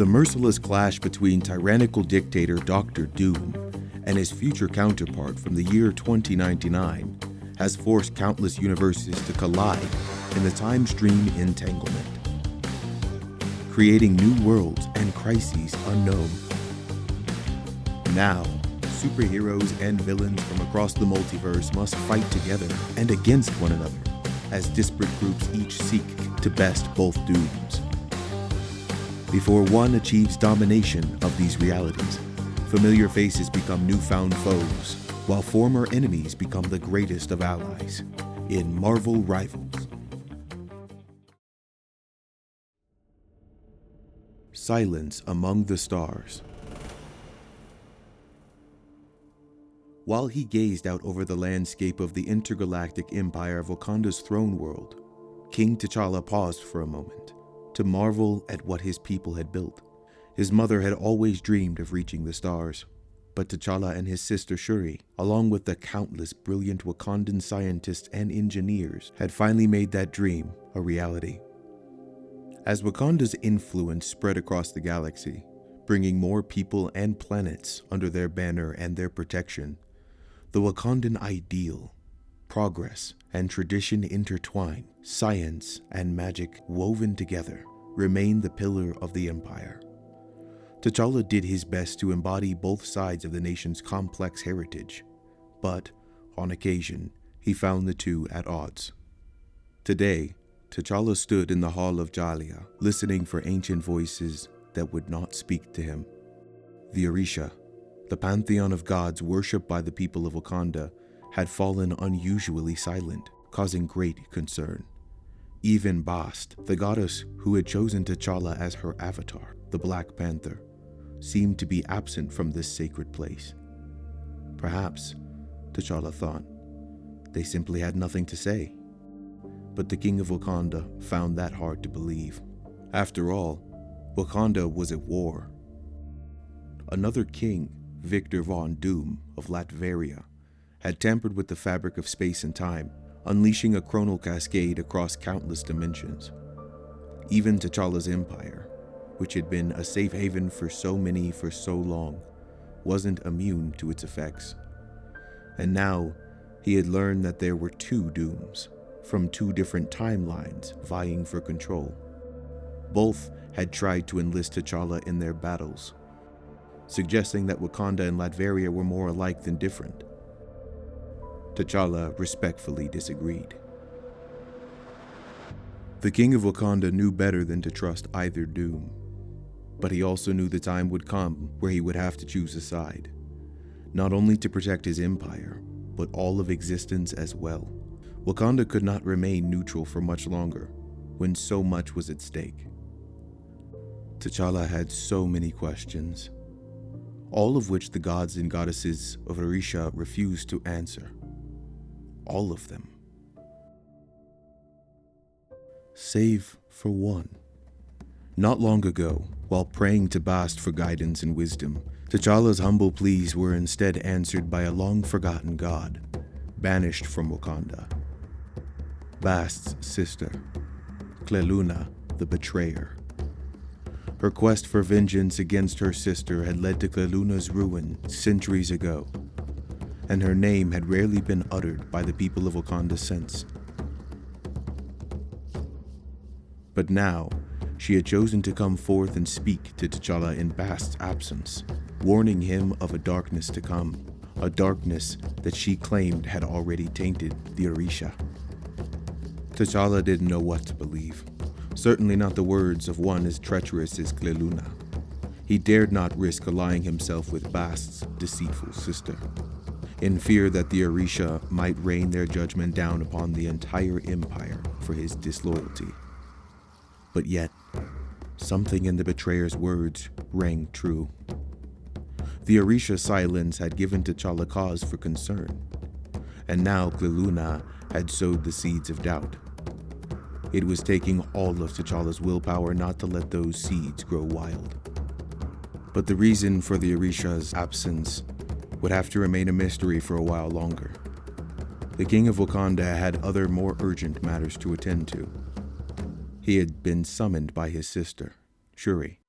The merciless clash between tyrannical dictator Dr. Doom and his future counterpart from the year 2099 has forced countless universes to collide in the time stream entanglement, creating new worlds and crises unknown. Now, superheroes and villains from across the multiverse must fight together and against one another, as disparate groups each seek to best both Dooms. Before one achieves domination of these realities, familiar faces become newfound foes, while former enemies become the greatest of allies in Marvel Rivals. Silence Among the Stars. While he gazed out over the landscape of the intergalactic empire of Wakanda's throne world, King T'Challa paused for a moment to marvel at what his people had built. His mother had always dreamed of reaching the stars, but T'Challa and his sister Shuri, along with the countless brilliant Wakandan scientists and engineers, had finally made that dream a reality. As Wakanda's influence spread across the galaxy, bringing more people and planets under their banner and their protection, the Wakandan ideal, progress and tradition intertwined, science and magic woven together, remained the pillar of the empire. T'Challa did his best to embody both sides of the nation's complex heritage, but, on occasion, he found the two at odds. Today, T'Challa stood in the Hall of Jalia, listening for ancient voices that would not speak to him. The Orisha, the pantheon of gods worshipped by the people of Wakanda, had fallen unusually silent, causing great concern. Even Bast, the goddess who had chosen T'Challa as her avatar, the Black Panther, seemed to be absent from this sacred place. Perhaps, T'Challa thought, they simply had nothing to say. But the king of Wakanda found that hard to believe. After all, Wakanda was at war. Another king, Victor Von Doom of Latveria, had tampered with the fabric of space and time, unleashing a chronal cascade across countless dimensions. Even T'Challa's empire, which had been a safe haven for so many for so long, wasn't immune to its effects. And now, he had learned that there were two Dooms, from two different timelines vying for control. Both had tried to enlist T'Challa in their battles, suggesting that Wakanda and Latveria were more alike than different. T'Challa respectfully disagreed. The king of Wakanda knew better than to trust either Doom, but he also knew the time would come where he would have to choose a side, not only to protect his empire, but all of existence as well. Wakanda could not remain neutral for much longer, when so much was at stake. T'Challa had so many questions, all of which the gods and goddesses of Orisha refused to answer. All of them. Save for one. Not long ago, while praying to Bast for guidance and wisdom, T'Challa's humble pleas were instead answered by a long-forgotten god, banished from Wakanda. Bast's sister, Cleluna the Betrayer. Her quest for vengeance against her sister had led to Cleluna's ruin centuries ago, and her name had rarely been uttered by the people of Wakanda since. But now, she had chosen to come forth and speak to T'Challa in Bast's absence, warning him of a darkness to come, a darkness that she claimed had already tainted the Orisha. T'Challa didn't know what to believe, certainly not the words of one as treacherous as Cleluna. He dared not risk allying himself with Bast's deceitful sister, in fear that the Orisha might rain their judgment down upon the entire empire for his disloyalty. But yet, something in the betrayer's words rang true. The Orisha's silence had given T'Challa cause for concern, and now Cleluna had sowed the seeds of doubt. It was taking all of T'Challa's willpower not to let those seeds grow wild. But the reason for the Orisha's absence would have to remain a mystery for a while longer. The king of Wakanda had other more urgent matters to attend to. He had been summoned by his sister, Shuri.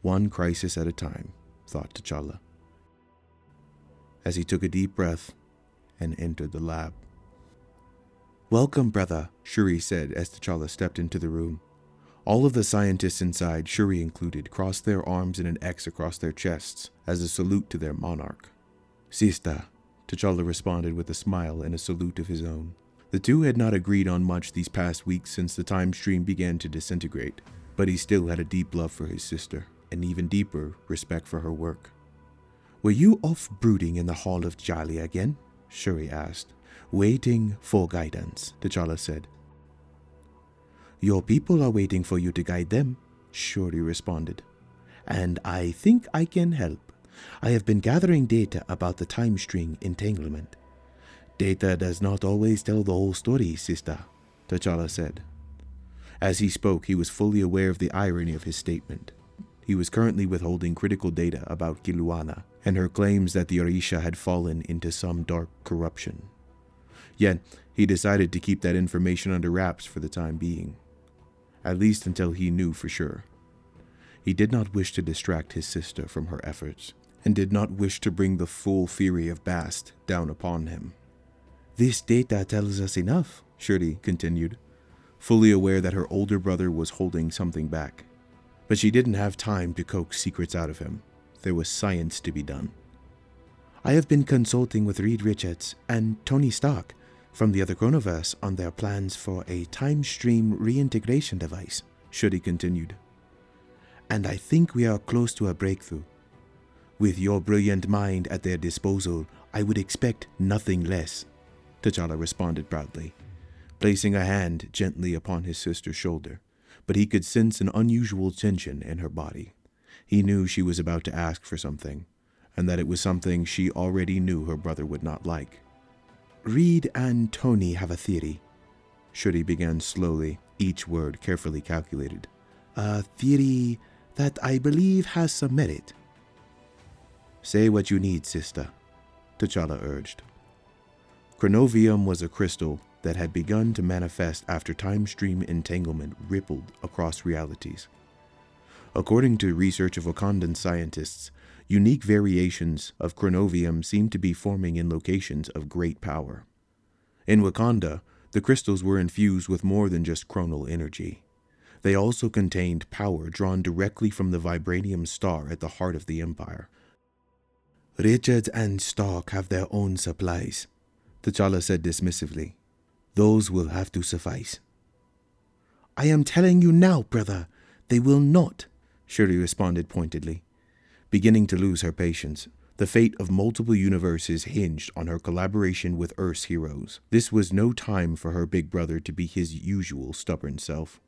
One crisis at a time, thought T'Challa, as he took a deep breath and entered the lab. "Welcome, brother," Shuri said as T'Challa stepped into the room. All of the scientists inside, Shuri included, crossed their arms in an X across their chests as a salute to their monarch. "Sister," T'Challa responded with a smile and a salute of his own. The two had not agreed on much these past weeks since the time stream began to disintegrate, but he still had a deep love for his sister, and even deeper respect for her work. "Were you off brooding in the Hall of Jali again?" Shuri asked. "Waiting for guidance," T'Challa said. "Your people are waiting for you to guide them," Shuri responded. "And I think I can help. I have been gathering data about the time string entanglement." "Data does not always tell the whole story, sister," T'Challa said. As he spoke, he was fully aware of the irony of his statement. He was currently withholding critical data about Kiluana and her claims that the Orisha had fallen into some dark corruption. Yet, he decided to keep that information under wraps for the time being, at least until he knew for sure. He did not wish to distract his sister from her efforts, and did not wish to bring the full fury of Bast down upon him. "This data tells us enough," Shuri continued, fully aware that her older brother was holding something back. But she didn't have time to coax secrets out of him. There was science to be done. "I have been consulting with Reed Richards and Tony Stark from the other Chronoverse on their plans for a time stream reintegration device," Shuri continued. "And I think we are close to a breakthrough. With your brilliant mind at their disposal, I would expect nothing less," T'Challa responded proudly, placing a hand gently upon his sister's shoulder, but he could sense an unusual tension in her body. He knew she was about to ask for something, and that it was something she already knew her brother would not like. "Reed and Tony have a theory," Shuri began slowly, each word carefully calculated. "A theory that I believe has some merit." "Say what you need, sister," T'Challa urged. Chronovium was a crystal that had begun to manifest after time stream entanglement rippled across realities. According to research of Wakandan scientists, unique variations of chronovium seemed to be forming in locations of great power. In Wakanda, the crystals were infused with more than just chronal energy. They also contained power drawn directly from the vibranium star at the heart of the Empire. "Richards and Stark have their own supplies," T'Challa said dismissively. "Those will have to suffice." "I am telling you now, brother, they will not," Shuri responded pointedly. Beginning to lose her patience, the fate of multiple universes hinged on her collaboration with Earth's heroes. This was no time for her big brother to be his usual stubborn self.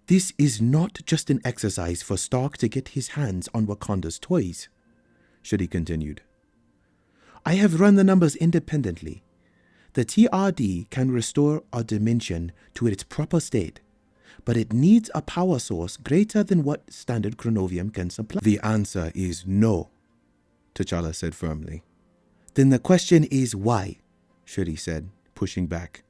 "This is not just an exercise for Stark to get his hands on Wakanda's toys," Shuri continued. "I have run the numbers independently. The TRD can restore our dimension to its proper state, but it needs a power source greater than what standard chronovium can supply." "The answer is no," T'Challa said firmly. "Then the question is why?" Shuri said, pushing back.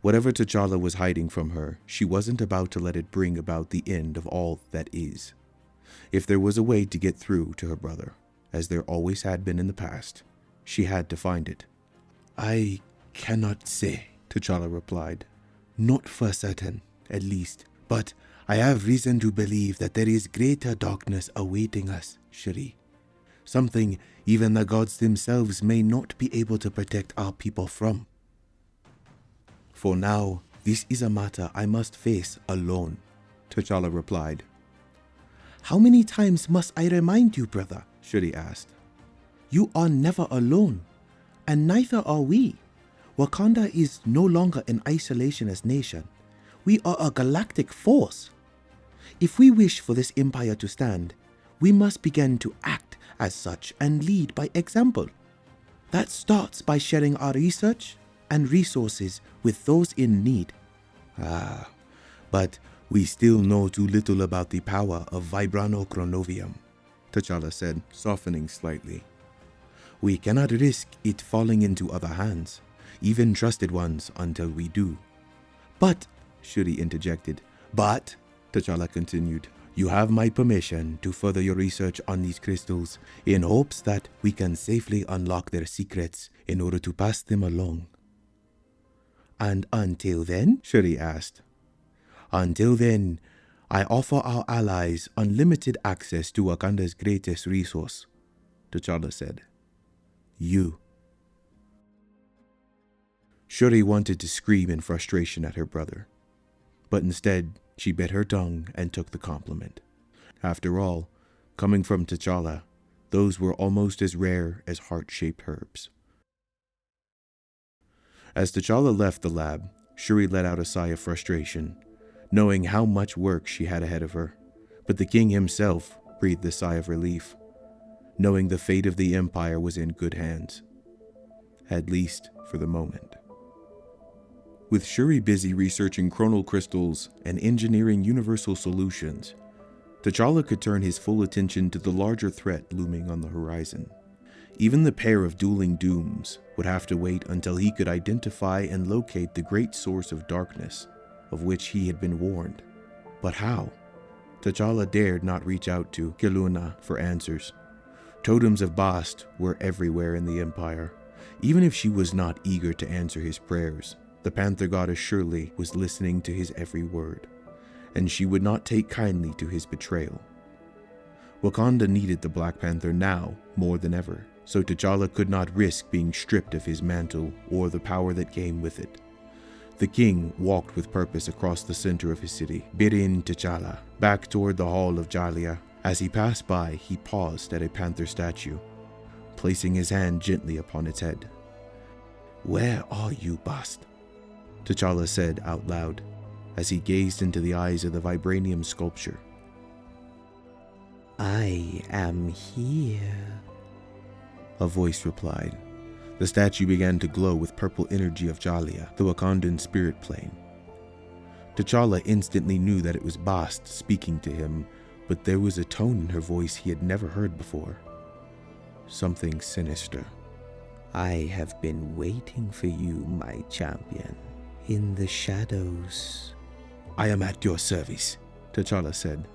Whatever T'Challa was hiding from her, she wasn't about to let it bring about the end of all that is. If there was a way to get through to her brother, as there always had been in the past, she had to find it. "I cannot say," T'Challa replied. "Not for certain, at least. But I have reason to believe that there is greater darkness awaiting us, Shuri. Something even the gods themselves may not be able to protect our people from. For now, this is a matter I must face alone," T'Challa replied. "How many times must I remind you, brother?" Shuri asked. "You are never alone, and neither are we. Wakanda is no longer an isolationist nation. We are a galactic force. If we wish for this empire to stand, we must begin to act as such and lead by example. That starts by sharing our research and resources with those in need." But we still know too little about the power of Vibranochronovium," T'Challa said, softening slightly. "We cannot risk it falling into other hands, even trusted ones, until we do." "But," Shuri interjected. "But," T'Challa continued, You have my permission to further your research on these crystals in hopes that we can safely unlock their secrets in order to pass them along. And until then? Shuri asked. Until then, I offer our allies unlimited access to Wakanda's greatest resource, T'Challa said. You. Shuri wanted to scream in frustration at her brother, but instead she bit her tongue and took the compliment. After all, coming from T'Challa, those were almost as rare as heart-shaped herbs. As T'Challa left the lab, Shuri let out a sigh of frustration, knowing how much work she had ahead of her. But the king himself breathed a sigh of relief, knowing the fate of the Empire was in good hands, at least for the moment. With Shuri busy researching chronal crystals and engineering universal solutions, T'Challa could turn his full attention to the larger threat looming on the horizon. Even the pair of dueling dooms would have to wait until he could identify and locate the great source of darkness of which he had been warned. But how? T'Challa dared not reach out to Kelowna for answers. Totems of Bast were everywhere in the Empire. Even if she was not eager to answer his prayers, the Panther goddess surely was listening to his every word, and she would not take kindly to his betrayal. Wakanda needed the Black Panther now more than ever, so T'Challa could not risk being stripped of his mantle or the power that came with it. The king walked with purpose across the center of his city, bidding T'Challa back toward the Hall of Jalia. As he passed by, he paused at a panther statue, placing his hand gently upon its head. "Where are you, Bast?" T'Challa said out loud, as he gazed into the eyes of the vibranium sculpture. "I am here," a voice replied. The statue began to glow with purple energy of Jalia, the Wakandan spirit plane. T'Challa instantly knew that it was Bast speaking to him, but there was a tone in her voice he had never heard before. Something sinister. "I have been waiting for you, my champion, in the shadows." "I am at your service," T'Challa said,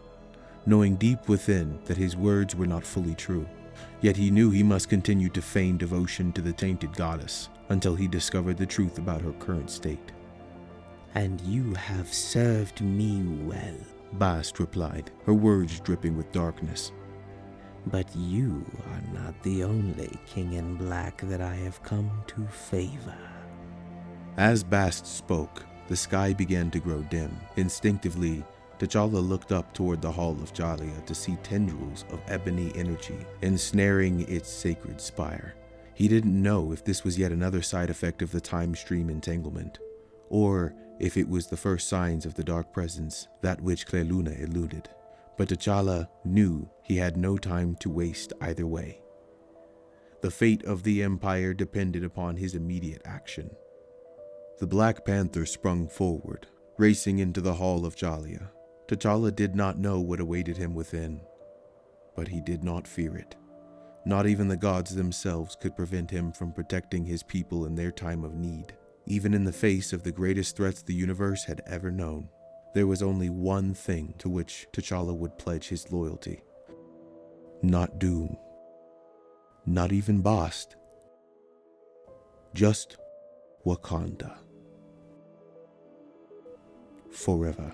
knowing deep within that his words were not fully true. Yet he knew he must continue to feign devotion to the tainted goddess until he discovered the truth about her current state. "And you have served me well," Bast replied, her words dripping with darkness. "But you are not the only king in black that I have come to favor." As Bast spoke, the sky began to grow dim. Instinctively, T'Challa looked up toward the Hall of Jalia to see tendrils of ebony energy ensnaring its sacred spire. He didn't know if this was yet another side effect of the time stream entanglement, or if it was the first signs of the dark presence, that which Kelowna eluded. But T'Challa knew he had no time to waste either way. The fate of the Empire depended upon his immediate action. The Black Panther sprung forward, racing into the Hall of Jalia. T'Challa did not know what awaited him within, but he did not fear it. Not even the gods themselves could prevent him from protecting his people in their time of need. Even in the face of the greatest threats the universe had ever known, there was only one thing to which T'Challa would pledge his loyalty. Not Doom. Not even Bast. Just Wakanda. Forever.